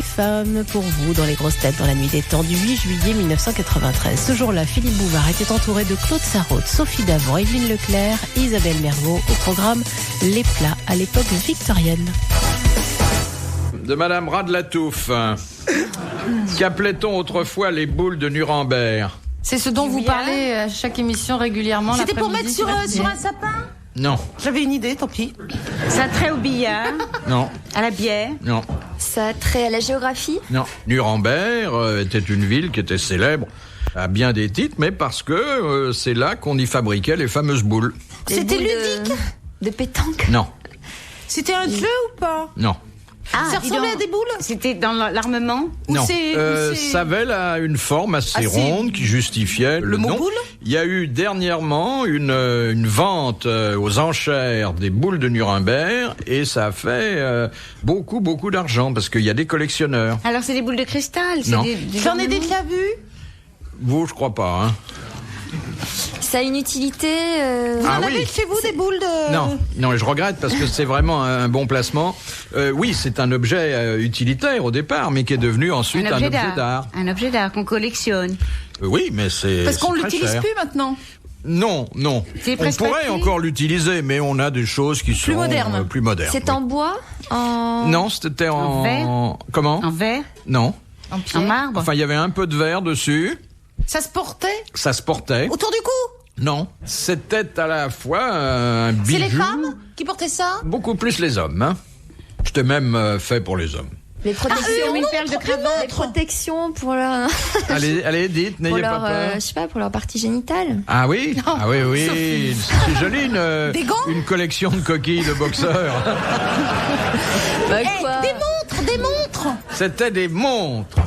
des femmes pour vous dans les grosses têtes dans la nuit des temps du 8 juillet 1993. Ce jour-là, Philippe Bouvard était entouré de Claude Sarraute, Sophie Davant, Evelyne Leclerc, Isabelle Mergo. Au programme, les plats à l'époque victorienne. De Madame Radlatouf. Qu'appelait-on autrefois les boules de Nuremberg? C'est ce dont vous parlez à chaque émission régulièrement. C'était pour mettre sur un sapin? Non. J'avais une idée, tant pis. Ça a trait au billard? Non. À la bière? Non. Ça a trait à la géographie? Non. Nuremberg était une ville qui était célèbre à bien des titres, mais parce que c'est là qu'on y fabriquait les fameuses boules. C'était ludique? De pétanque? Non. C'était un jeu ou pas? Non. Ça ressemblait à des boules? C'était dans l'armement? Non. Ça avait là une forme assez ronde qui justifiait le nom. Boule? Il y a eu dernièrement une vente aux enchères des boules de Nuremberg et ça a fait beaucoup d'argent parce qu'il y a des collectionneurs. Alors c'est des boules de cristal? Non. J'en ai déjà vu. Vous, je crois pas, hein. Ça a une utilité Vous en avez chez vous des boules de... Non, et je regrette parce que c'est vraiment un bon placement. Oui, c'est un objet utilitaire au départ, mais qui est devenu ensuite un objet d'art. Un objet d'art qu'on collectionne. Oui, mais c'est Parce qu'on c'est l'utilise très cher. plus maintenant. Non. On pourrait encore l'utiliser, mais on a des choses qui sont plus modernes. C'est en bois? Non, c'était En verre? Comment? En verre? Non. En marbre? Enfin, il y avait un peu de verre dessus. Ça se portait? Ça se portait. Autour du cou? Non. C'était à la fois un bijou. C'est les femmes qui portaient ça? Beaucoup plus les hommes. Hein. C'était même fait pour les hommes. Les protections, une perle de cravate. les protections pour leur, Allez, dites, pour n'ayez pas leur, peur. je sais pas, pour leur partie génitale. Ah oui? Non, Ah oui. Sophie. C'est joli Des gants? une collection de coquilles de boxeurs. Des montres! C'était des montres.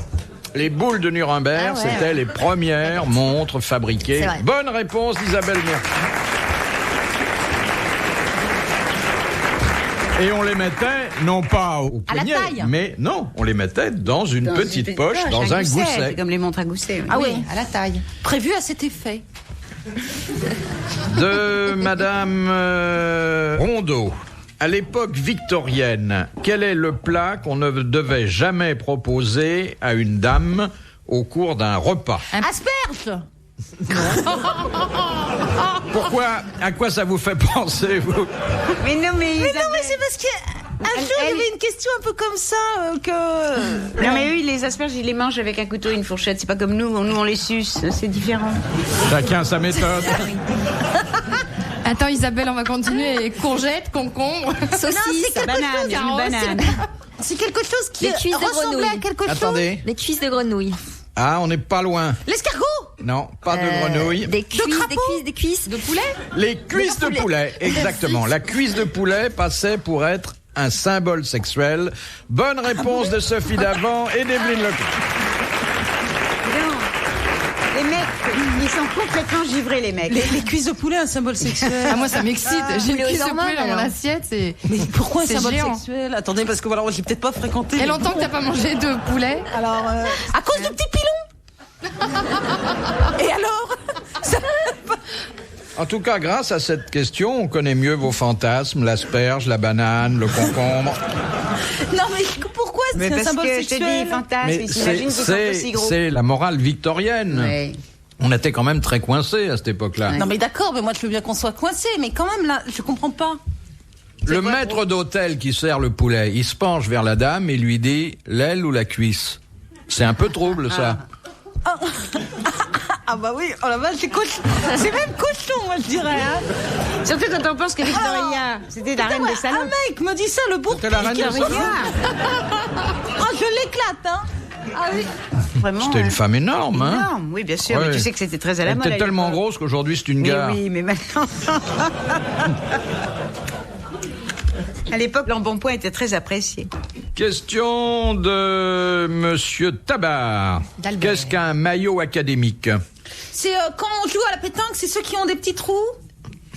Les boules de Nuremberg, c'était les premières montres fabriquées. C'est vrai. Bonne réponse d'Isabelle Mergo. Et on les mettait, non pas au À la poignet, taille. mais non, on les mettait dans une petite poche, dans un gousset. C'est comme les montres à gousset. Ah oui, à la taille. Prévu à cet effet. De Madame Rondeau. À l'époque victorienne, quel est le plat qu'on ne devait jamais proposer à une dame au cours d'un repas? Asperges! Pourquoi? À quoi ça vous fait penser, vous? Mais non, mais c'est parce qu'un jour, il y avait une question un peu comme ça que... Non, mais eux, les asperges, ils les mangent avec un couteau et une fourchette. C'est pas comme nous on les suce. C'est différent. Chacun sa méthode. Attends Isabelle, on va continuer. Courgettes, concombres, saucisses, banane. C'est quelque chose qui Les cuisses de ressemblait grenouille. à quelque chose. Attendez. Les cuisses de grenouille. Ah, on n'est pas loin. L'escargot! Non, pas de grenouille. Des cuisses de poulet. Les cuisses de poulet, exactement. La cuisse de poulet passait pour être un symbole sexuel. Bonne réponse de Sophie Davant et d'Evelyne Leclerc. Les mecs, ils sont complètement givrés, les mecs. Les cuisses de poulet, un symbole sexuel. Ah, moi ça m'excite. J'ai une poulet aux cuisse de hormones, poulet dans mon alors. assiette. Mais pourquoi un C'est symbole géant. sexuel? Attendez, parce que voilà, j'ai peut-être pas fréquenté. Et longtemps que t'as pas mangé de poulet. Alors, à cause du petit pilon. Et alors? En tout cas, grâce à cette question, on connaît mieux vos fantasmes, l'asperge, la banane, le concombre. Non, mais pourquoi Mais c'est un parce symbole que je te sexuel? dis, fantasme, Mais ils s'imaginent qu'ils sont aussi gros. c'est la morale victorienne. Ouais. On était quand même très coincés à cette époque-là. Non, mais d'accord, mais moi je veux bien qu'on soit coincé, mais quand même là, je comprends pas. Le maître d'hôtel qui sert le poulet, il se penche vers la dame et lui dit l'aile ou la cuisse. C'est un peu trouble, ça. Ah bah oui, oh la vache, c'est cochon. C'est même cochon, moi je dirais. Hein. Surtout quand on pense que Victoria, c'était la reine des salons. Un mec me dit ça, le bourg. C'était la reine des salons. Oh, je l'éclate, hein. Ah oui. Vraiment. C'était une femme énorme, hein. Énorme, oui, bien sûr. Ouais. Mais tu sais que c'était très à la Elle mode. était tellement l'époque. grosse qu'aujourd'hui c'est une Mais gare. oui, mais maintenant. À l'époque, l'embonpoint était très apprécié. Question de Monsieur Tabar. D'Albert. Qu'est-ce qu'un maillot académique? C'est quand on joue à la pétanque, c'est ceux qui ont des petits trous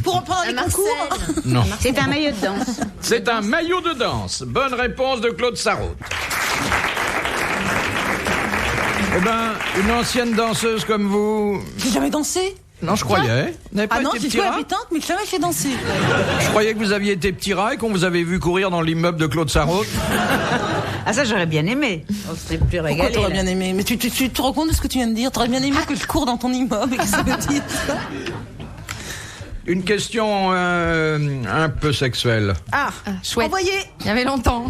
pour pendant les Marcel. concours. Non. C'est un maillot de danse. C'est un maillot de danse. Bonne réponse de Claude Sarraute. Eh ben, une ancienne danseuse comme vous, J'ai jamais dansé. Non, je croyais. Vous n'avez pas Ah non, été j'ai petit joué à rat? pétanque, mais jamais fait danser. Je croyais que vous aviez été petit rat et qu'on vous avait vu courir dans l'immeuble de Claude Sarraute. Ah, ça, j'aurais bien aimé. On serait plus Pourquoi régalé. t'aurais là. bien aimé? Mais tu te rends compte de ce que tu viens de dire? T'aurais bien aimé que je cours dans ton immeuble et que ça me dise ça? Une question un peu sexuelle. Ah, Chouette. envoyez. Il y avait longtemps.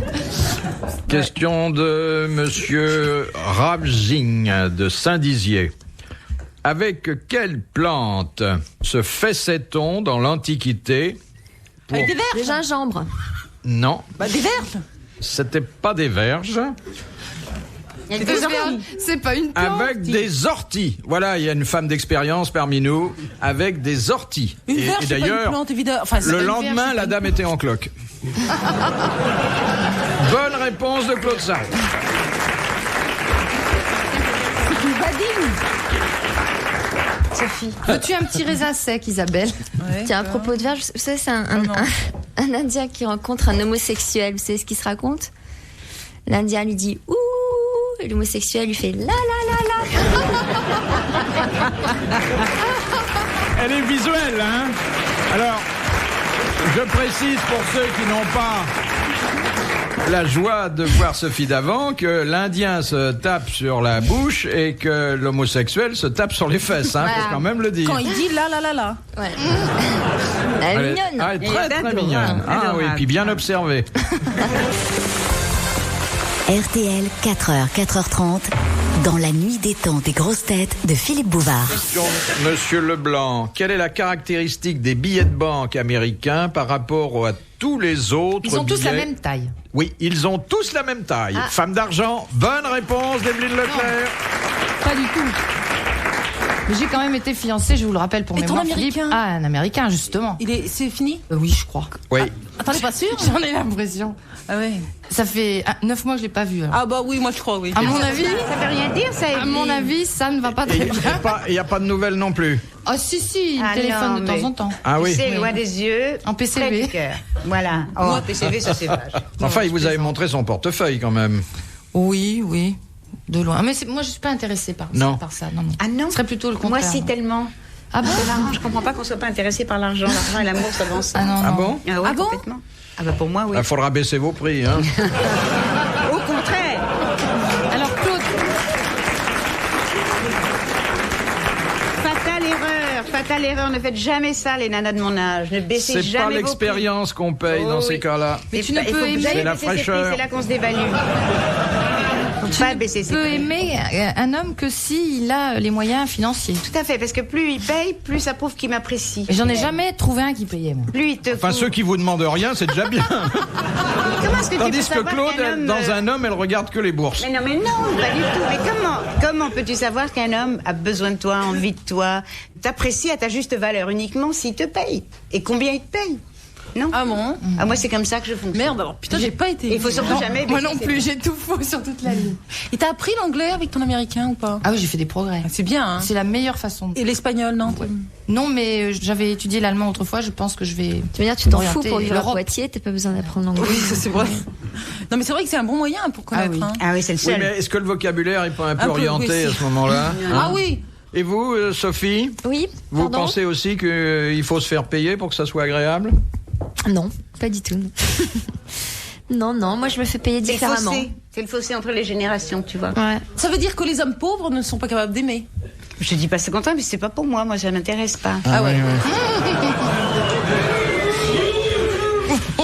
Question de monsieur Ravzing de Saint-Dizier. Avec quelle plante se fessait-on dans l'Antiquité pour... Avec des verges. Le gingembre. Non, Bah, des verges. c'était pas des verges. Il y a des orties. C'est pas une plante. Avec des orties. Voilà, il y a une femme d'expérience parmi nous avec des orties. Une verge, et c'est pas une d'ailleurs, plante, évidemment. Enfin, c'est le une lendemain, verge, c'est la pas dame était en cloque. Bonne réponse de Claude Sarraute. une badine. Sophie. Veux-tu un petit raisin sec, Isabelle? Ouais, Tiens, à propos de verge, vous savez, c'est un Indien qui rencontre un homosexuel. Vous savez ce qui se raconte? L'Indien lui dit ouh, et l'homosexuel lui fait la la la la. Elle est visuelle, hein? Alors, je précise pour ceux qui n'ont pas la joie de voir Sophie Davant que l'Indien se tape sur la bouche et que l'homosexuel se tape sur les fesses, hein? Voilà. Faut quand même le dire. Quand il dit la la la la. Ouais. Elle est mignonne. Ah, elle est très très adorable. mignonne. Ah oui, Adorable. puis bien observée. RTL, 4h, 4h30, dans la nuit des temps des grosses têtes de Philippe Bouvard. Question, Monsieur Leblanc, quelle est la caractéristique des billets de banque américains par rapport à tous les autres Ils ont tous la billets? même taille. Oui, ils ont tous la même taille. Femme d'argent, bonne réponse d'Evelyne Leclerc. Pas du tout. Mais j'ai quand même été fiancée, je vous le rappelle pour Et mémoire, ton Philippe. Américain? Ah, un Américain, justement. C'est fini? Oui, je crois. Oui. Attends, t'es pas sûr? J'en ai l'impression. Ah ouais. Ça fait 9 mois que je l'ai pas vu. alors. Ah bah oui, moi je crois, oui. À mon avis, Ça veut rien dire, ça, à Evelyne. mon avis, ça ne va pas Et très il bien. n'y a pas de nouvelles non plus. Ah si, il Ah téléphone non, de mais- temps en temps. Ah oui. C'est Oui. loin des yeux. En PCV. près du cœur. Voilà. Oh, PCV, ça c'est vache. Enfin, il vous avait montré son portefeuille quand même. Oui, de loin. Mais moi, je suis pas intéressée par Non. ça. Non. Ah non. Ce serait plutôt le Moi, contraire. si tellement. Ah bon? C'est marrant, je comprends pas qu'on soit pas intéressé par l'argent. L'argent et l'amour, ça va ensemble. Ah non, Ah non. bon? Ah, ouais, Ah bon complètement. Ah bah pour moi, oui. Il faudra baisser vos prix. Hein. Au contraire. Alors Claude, Fatale erreur. Ne faites jamais ça, les nanas de mon âge. Ne baissez C'est jamais pas vos l'expérience qu'on paye Oh dans oui. ces cas-là. mais prix. tu ne Il faut peux que aimer. j'aille C'est la baisser ses prix, fraîcheur. c'est là qu'on se dévalue. Faut pas baisser ses peut prix. aimer un homme que s'il a les moyens financiers. Tout à fait, parce que plus il paye, plus ça prouve qu'il m'apprécie. Mais j'en ai jamais trouvé un qui payait, moi. Plus il te Enfin, coûte. ceux qui vous demandent rien, c'est déjà bien. Comment est-ce que tu Tandis peux que savoir Claude, qu'un homme, dans un homme, elle regarde que les bourses. Mais non, pas du tout. Mais comment peux-tu savoir qu'un homme a besoin de toi, envie de toi, t'apprécie à ta juste valeur uniquement s'il te paye? Et combien il te paye? Non? Ah bon? Ah, moi, c'est comme ça que je fonctionne. Merde, alors putain, j'ai pas été. Il faut surtout jamais Moi baisser non ses plus, prix. j'ai tout faux sur toute la ligne. Et t'as appris l'anglais avec ton américain ou pas? Ah oui, j'ai fait des progrès. C'est bien, hein? C'est la meilleure façon. Et l'espagnol, non? Non, mais j'avais étudié l'allemand autrefois, je pense que je vais... Tu veux dire, tu t'en fous orienter pour vivre à l'Europe. Poitiers, t'as pas besoin d'apprendre l'anglais. Oui, ça c'est vrai. Non, mais c'est vrai que c'est un bon moyen pour connaître. Ah oui. Hein. Ah oui, c'est le Oui, seul. mais est-ce que le vocabulaire est pas un peu Un peu, orienté oui, à si. ce moment-là? Ah oui. Et vous, Sophie, Oui, vous pardon? pensez aussi qu'il faut se faire payer pour que ça soit agréable? Non, pas du tout. Non, moi je me fais payer C'est le différemment. fossé. C'est le fossé entre les générations, tu vois. Ouais. Ça veut dire que les hommes pauvres ne sont pas capables d'aimer. Je dis pas c'est contraire, mais c'est pas pour moi. Moi, ça m'intéresse pas. Ah ouais.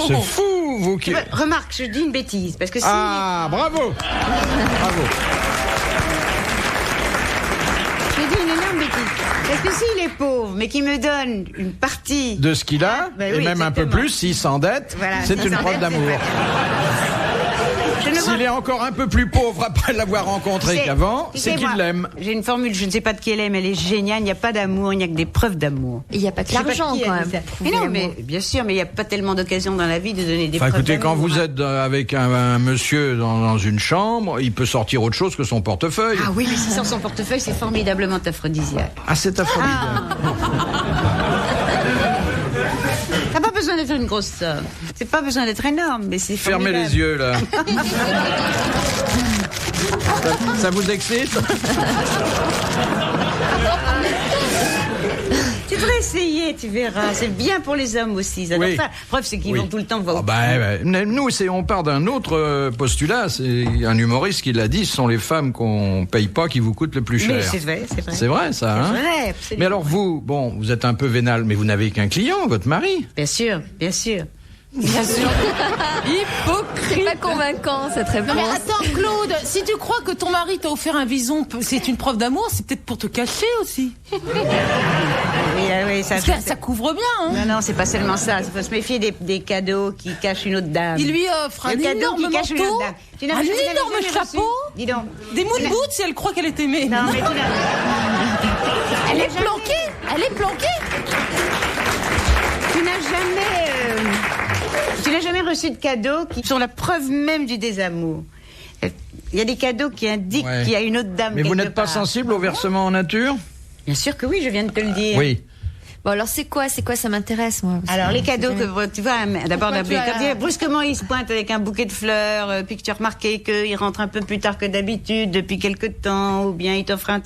C'est fou, vous qui... Remarque, je dis une bêtise, parce que si... Ah, bravo! Bravo. J'ai dit une énorme bêtise. Parce que s'il est pauvre, mais qu'il me donne une partie... De ce qu'il a, Ben et oui, même un peu exactement. plus, s'il s'endette, Voilà, c'est s'il une preuve s'endette, d'amour. Je ne vois S'il est encore un peu plus pauvre après l'avoir rencontré C'est- qu'avant, tu c'est sais, qu'il moi, l'aime. J'ai une formule, je ne sais pas de qui elle est, mais elle est géniale. Il n'y a pas d'amour, il n'y a que des preuves d'amour. Il n'y a pas que Je sais pas l'argent qui a quand dit même. ça. pour Mais prouver non, l'amour. mais bien sûr, mais il n'y a pas tellement d'occasions dans la vie de donner des Enfin, preuves écoutez, quand d'amour, vous hein. êtes avec un monsieur dans une chambre, il peut sortir autre chose que son portefeuille. Ah oui, mais si sans son portefeuille, c'est formidablement aphrodisiaque. Ah, c'est aphrodisiaque. T'as pas besoin d'être une grosse somme. C'est pas besoin d'être énorme, mais c'est Fermez formidable. les yeux, là. ça vous excite? devrais essayer, tu verras. C'est bien pour les hommes aussi. Ils adorent ça. Preuve, c'est qu'ils vont tout le temps voir. Nous, on part d'un autre postulat. C'est un humoriste qui l'a dit. Ce sont les femmes qu'on paye pas qui vous coûtent le plus cher. Mais c'est vrai. C'est vrai, ça. C'est vrai, absolument. Mais alors vous êtes un peu vénal, mais vous n'avez qu'un client, votre mari. Bien sûr. Bien sûr. Hypocrite. C'est pas convaincant cette réponse. Non mais attends Claude, si tu crois que ton mari t'a offert un vison, c'est une preuve d'amour, c'est peut-être pour te cacher aussi. Oui, ça couvre bien. Non, c'est pas seulement ça. Il faut se méfier des cadeaux qui cachent une autre dame. Il lui offre un énorme manteau, un énorme chapeau, dis donc. Des moon boots si elle croit qu'elle est aimée. Non, mais elle est planquée. Tu n'as jamais reçu de cadeaux qui sont la preuve même du désamour. Il y a des cadeaux qui indiquent qu'il y a une autre dame. Mais vous n'êtes pas sensible au versement en nature? Bien sûr que oui, je viens de te le dire. Oui. Bon, alors c'est quoi, ça m'intéresse, moi. Alors, les cadeaux que tu vois, d'abord, brusquement, il se pointe avec un bouquet de fleurs, puis que tu as remarqué qu'il rentre un peu plus tard que d'habitude, depuis quelque temps, ou bien il t'offre un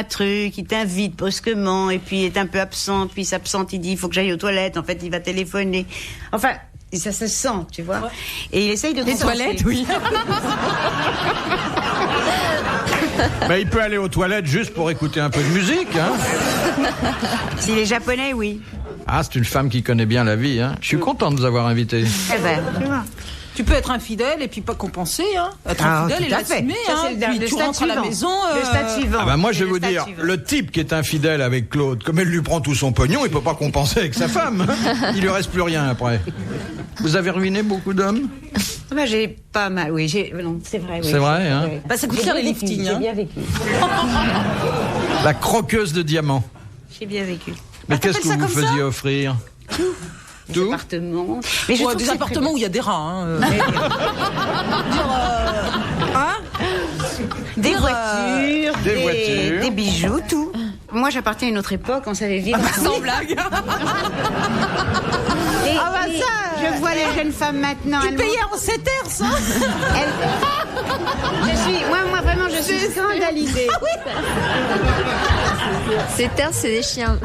truc, il t'invite brusquement, et puis il est un peu absent, puis il s'absente, il dit, il faut que j'aille aux toilettes, en fait, il va téléphoner. Enfin, ça se sent, tu vois. Ouais. Et il essaye de les toilettes, oui. Mais il peut aller aux toilettes juste pour écouter un peu de musique, hein. S'il est japonais, oui. Ah, c'est une femme qui connaît bien la vie, hein. Je suis content de vous avoir invité. Eh ben, tu peux être infidèle et puis pas compenser, hein. Être infidèle et l'assumer, hein. Puis tu rentres à la maison. Le stade suivant. Ah bah moi je vais vous dire, le type qui est infidèle avec Claude, comme elle lui prend tout son pognon, il peut pas compenser avec sa femme. Hein. Il lui reste plus rien après. Vous avez ruiné beaucoup d'hommes? Bah, j'ai pas mal, oui. Non, c'est vrai. Oui, c'est vrai, hein. Oui. Bah, ça coûte cher les liftings. J'ai bien vécu. La croqueuse de diamants. J'ai bien vécu. Mais qu'est-ce que vous faisiez offrir? Des appartements. Mais je trouve des appartements où il y a des rats. Hein. Des voitures, des bijoux, tout. Moi, j'appartiens à une autre époque, on savait vivre sans blague. Je vois les jeunes femmes maintenant. Tu payais en 7 heures, ça. Moi, vraiment, je suis scandalisée. Ah oui. 7 heures, c'est des chiens.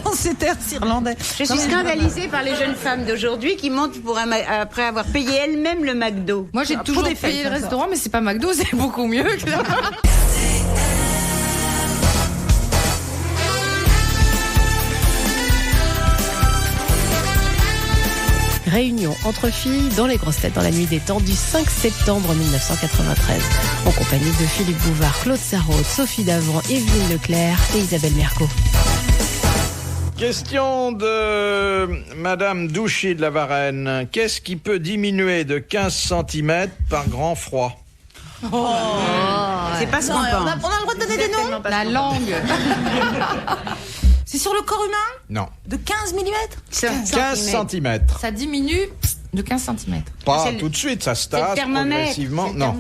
En 7 heures, c'est irlandais. Je suis scandalisée par les jeunes femmes d'aujourd'hui qui montent après avoir payé elles-mêmes le McDo. Moi, j'ai toujours payé le restaurant, mais c'est pas McDo, c'est beaucoup mieux. Réunion entre filles dans les grosses têtes dans la nuit des temps du 5 septembre 1993. En compagnie de Philippe Bouvard, Claude Sarraute, Sophie Davant, Evelyne Leclerc et Isabelle Mergo. Question de Madame Douchy de la Varenne. Qu'est-ce qui peut diminuer de 15 cm par grand froid? C'est pas ce qu'on pense. On a le droit de donner des noms? La langue. C'est sur le corps humain? Non. De 15 mm? 15 cm. Ça diminue de 15 cm. Pas tout de suite, ça se tasse progressivement. Non.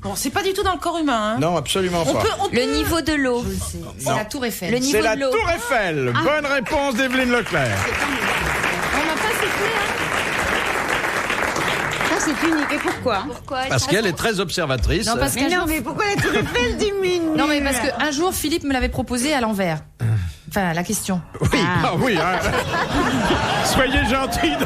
Bon, c'est pas du tout dans le corps humain, hein? Non, absolument pas. Le niveau de l'eau. C'est la Tour Eiffel. C'est la Tour Eiffel. Bonne réponse d'Evelyne Leclerc. On n'a pas soufflé, hein? C'est unique. Et pourquoi? Parce qu'elle est très observatrice. Non, mais pourquoi la Tour Eiffel diminue? Non, mais parce qu'un jour, Philippe me l'avait proposé à l'envers. Enfin, la question. Oui, oui. Hein. Soyez gentils de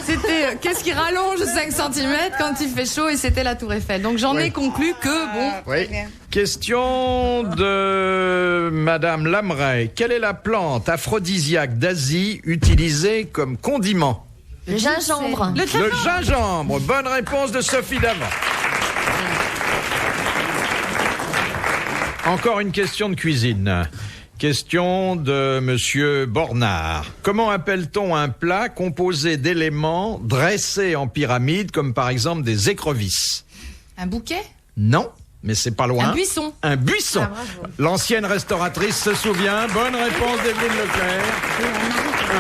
C'était qu'est-ce qui rallonge 5 cm quand il fait chaud, et c'était la Tour Eiffel. Donc j'en ai conclu que bon. Oui. Question de Madame Lamray. Quelle est la plante aphrodisiaque d'Asie utilisée comme condiment? Le gingembre. Le gingembre. Bonne réponse de Sophie Davant. Encore une question de cuisine. Question de Monsieur Bornard. Comment appelle-t-on un plat composé d'éléments dressés en pyramide, comme par exemple des écrevisses? Un bouquet? Non, mais c'est pas loin. Un buisson. Un buisson. L'ancienne restauratrice se souvient. Bonne réponse d'Evelyne Leclerc.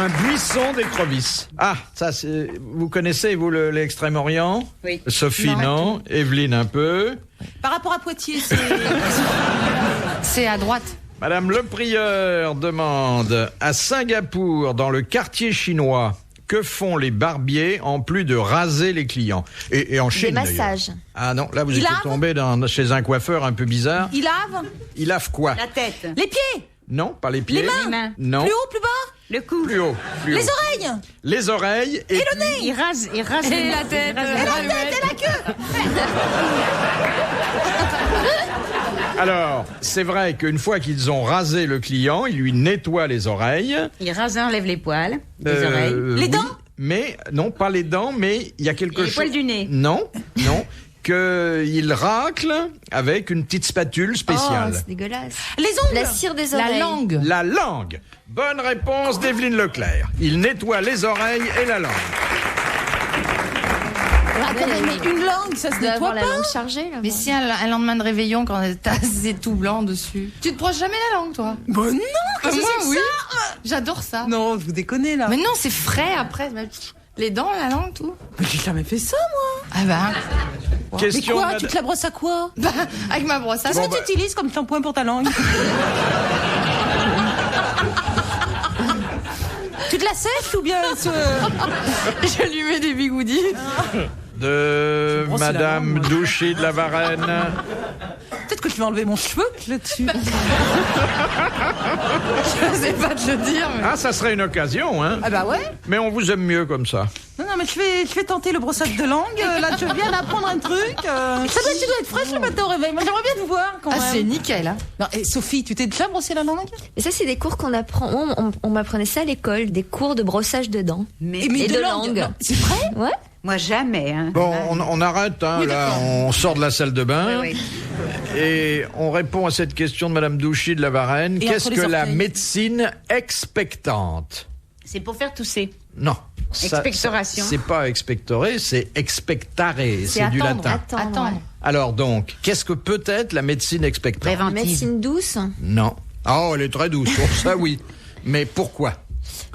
Un buisson d'écrevisses. Ah, ça, vous connaissez, vous, l'Extrême-Orient? Oui. Sophie, non. Evelyne, un peu. Par rapport à Poitiers, c'est à droite. Madame Le Prieur demande, à Singapour, dans le quartier chinois, que font les barbiers en plus de raser les clients? Et en Chine, Des massages. d'ailleurs. Ah non, là vous Il étiez lave tombé chez un coiffeur un peu bizarre. Il lave Il lave quoi? La tête. les pieds, Non, pas les pieds. les mains. Non. plus haut, plus bas, Le cou. Plus haut. Plus les haut. oreilles, Les oreilles et Le nez. Il rase. et la tête, et la queue. Alors, c'est vrai qu'une fois qu'ils ont rasé le client, ils lui nettoient les oreilles. Il rase, enlève les poils, les oreilles. Les dents. Mais, non, pas les dents, mais il y a quelque Et les chose... poils du nez. Non, qu'il racle avec une petite spatule Oh, spéciale. c'est dégueulasse. Les ongles, La cire des oreilles. la langue. La langue. Bonne réponse d'Evelyne Leclerc. Il nettoie les oreilles et la langue. Attendez, mais une langue, ça se Tu dois nettoie avoir la pas. langue chargée, là. Mais si un lendemain de réveillon, quand c'est tout blanc dessus. Tu te brosses jamais la langue, toi? Bah non, Moi, oui. J'adore ça. Non, vous déconnez là. Mais non, c'est frais après. Les dents, la langue, tout. Mais j'ai jamais fait ça, moi. Ah bah. Mais Question quoi, de tu te la brosses à quoi? Bah, avec ma brosse à Qu'est-ce dents. que tu utilises comme shampoing pour ta langue? Tu te la sèches ou bien Je lui mets des bigoudis. de brosse la Madame langue, moi. Douchy de la Varenne. Peut-être que je vais enlever mon cheveu là-dessus. Je sais pas te le dire, mais... Ah, ça serait une occasion, hein. Ah bah ouais. Mais on vous aime mieux comme ça. Non, mais je vais tenter le brossage de langue. Là, je viens d'apprendre un truc. Tu dois être fraîche le matin au réveil. Moi, j'aimerais bien te voir quand Ah, même. c'est nickel, hein. Non, et Sophie, tu t'es déjà brossé la langue? Et ça, c'est des cours qu'on apprend. On m'apprenait ça à l'école, des cours de brossage de dents. Mais Et de langue. Non, c'est vrai? Ouais. moi, jamais. Hein. Bon, on arrête, hein, là, on sort de la salle de bain. Oui, Et on répond à cette question de Madame Douchy de la Varenne. Et Qu'est-ce entre que les la orteils. médecine expectante? C'est pour faire tousser. Non. Expectoration. C'est pas expectorer, c'est expectare. C'est du attendre, latin. attendre. Attendre. Ouais. Alors donc, qu'est-ce que peut être la médecine expectante? Préventive. Médecine douce, Non. Oh, elle est très douce, pour ça oui. Mais pourquoi?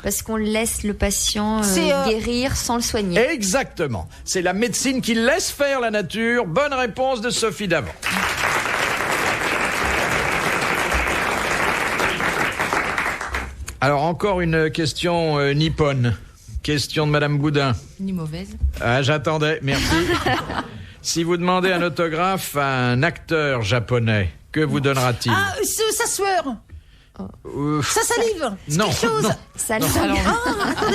parce qu'on laisse le patient C'est, guérir sans le soigner. Exactement. C'est la médecine qui laisse faire la nature. Bonne réponse de Sophie Davant. Alors encore une question nippone. Question de Madame Boudin. Ni mauvaise. Ah, j'attendais, merci. Si vous demandez un autographe à un acteur japonais, que vous donnera-t-il? Ah, sa sueur, sa salive. Non, Quelque chose. non. Ça Non, alors,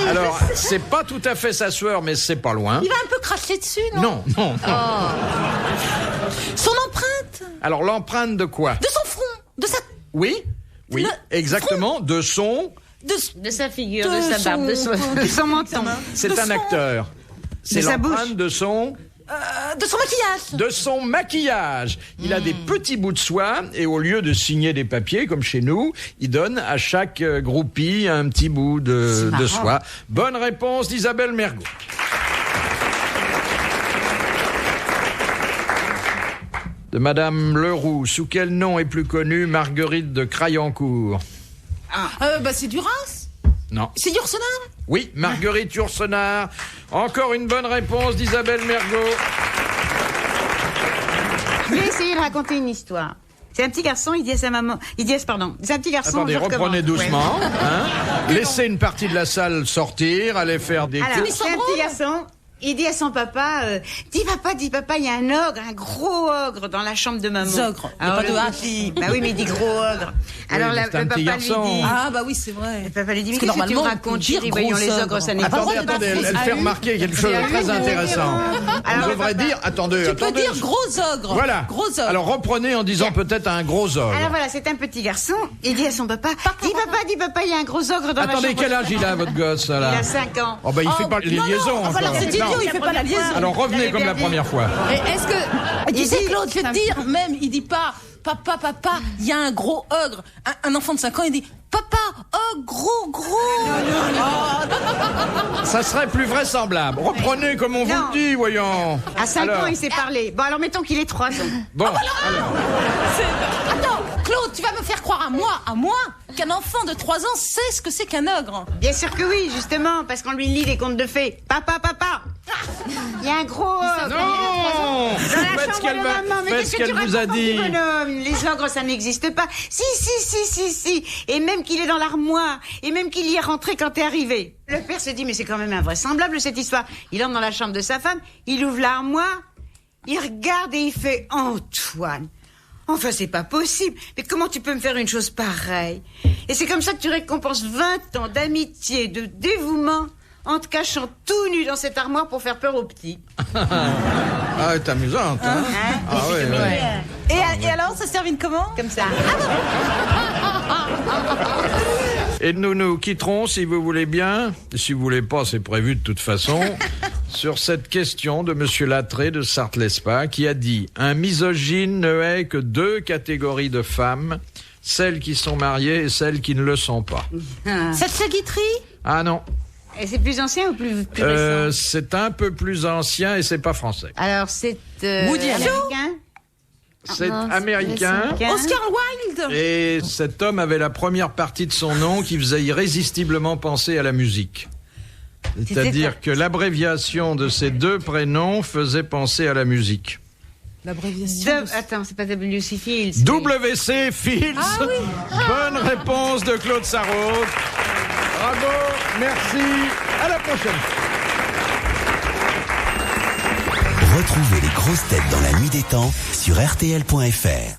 Alors, c'est pas tout à fait sa sueur, mais c'est pas loin. Il va un peu cracher dessus, non? Non, non, non. Son empreinte, Alors, l'empreinte de quoi? de son front, de sa, Oui, oui, Le exactement, de son... de sa figure, de de sa barbe, de son menton. C'est de un son- acteur. C'est sa l'empreinte bouche. de son maquillage. de son maquillage. Il a des petits bouts de soie et au lieu de signer des papiers comme chez nous, il donne à chaque groupie un petit bout de soie. Bonne réponse d'Isabelle Mergo. De Madame Leroux, sous quel nom est plus connue Marguerite de Crayancourt? Bah c'est du Reims. Non. C'est Yourcenar. Oui, Marguerite Yourcenar. Encore une bonne réponse d'Isabelle Mergo. Je vais essayer de raconter une histoire. C'est un petit garçon, il dit à sa maman... c'est un petit garçon... Attendez, je recommence. reprenez doucement. Ouais. Hein. Laissez une partie de la salle sortir, allez faire des... Alors, c'est un petit garçon, il dit à son papa, dis papa, il y a un ogre, un gros ogre dans la chambre de maman. Zogre, il y a Alors, pas de le H. petit- Bah oui, mais il dit gros ogre. Alors mais le c'est un papa petit lui garçon. dit... Ah bah oui, c'est vrai. Le papa lui dit, mais Parce que qu'est-ce que tu me normalement, on racontes, peut dire chérie, voyons gros les ogre. ogres, ça n'est Ah, pas... pardon, Attendez, elle fait remarquer quelque chose de très intéressant. On Alors, devrait papa- dire... Attendez, Tu peux attendez. dire gros ogre. Voilà. Gros ogre. Alors reprenez en disant peut-être un gros ogre. Alors voilà, c'est un petit garçon, il dit à son papa, dis papa, il y a un gros ogre dans la chambre. Attendez, quel âge il a, votre gosse, là? Il a 5 ans. Oh, bah, il fait pas les non, liaisons non, alors encore. c'est idiot, Non. il fait pas la liaison. Alors revenez comme la première fois. et est-ce que... Et tu Il sais, dit- Claude, je vais te dire, même, il dit pas, papa, il y a un gros ogre. Un enfant de 5 ans, il dit, papa, oh, gros. Ça serait plus vraisemblable. Reprenez comme on vous Non. le dit, voyons. À 5 Alors, ans, il s'est parlé. Bon, alors mettons qu'il ait 3 ans. Bon, alors, Attends, Claude, tu vas me faire croire à moi, qu'un enfant de 3 ans sait ce que c'est qu'un ogre. Bien sûr que oui, justement, parce qu'on lui lit des contes de fées. Papa, Il y a un gros... Non. Faites ce qu'elle Faites ce qu'elle vous a dit. Les ogres, ça n'existe pas. Si. Et même qu'il est dans l'armoire. Et même qu'il y est rentré quand t'es arrivé. Le père se dit, mais c'est quand même invraisemblable cette histoire. Il entre dans la chambre de sa femme, il ouvre l'armoire, il regarde et il fait « Antoine, enfin c'est pas possible. Mais comment tu peux me faire une chose pareille ?» Et c'est comme ça que tu récompenses 20 ans d'amitié, de dévouement, en te cachant tout nu dans cette armoire pour faire peur aux petits. Ah, t'es amusante, hein? Ah ouais. Et alors, ça se termine comment? Comme ça. Et nous nous quitterons, si vous voulez bien. Si vous voulez pas, c'est prévu de toute façon. Sur cette question de Monsieur Lattré de Sarthe-l'Espa, qui a dit « Un misogyne ne hait que 2 catégories de femmes, celles qui sont mariées et celles qui ne le sont pas. » Cette Guitry? Ah non. Et c'est plus ancien ou plus récent? C'est un peu plus ancien et c'est pas français. Alors c'est Woody Allen. américain. C'est Non, c'est américain. Oscar Wilde? Et cet homme avait la première partie de son nom qui faisait irrésistiblement penser à la musique. C'est-à-dire que l'abréviation de ces 2 prénoms faisait penser à la musique. L'abréviation. Attends, c'est pas W.C. Fields. W.C. Fields. Ah oui. Bonne réponse de Claude Sarraute. Bravo, merci. À la prochaine. Retrouvez les grosses têtes dans la nuit des temps sur RTL.fr.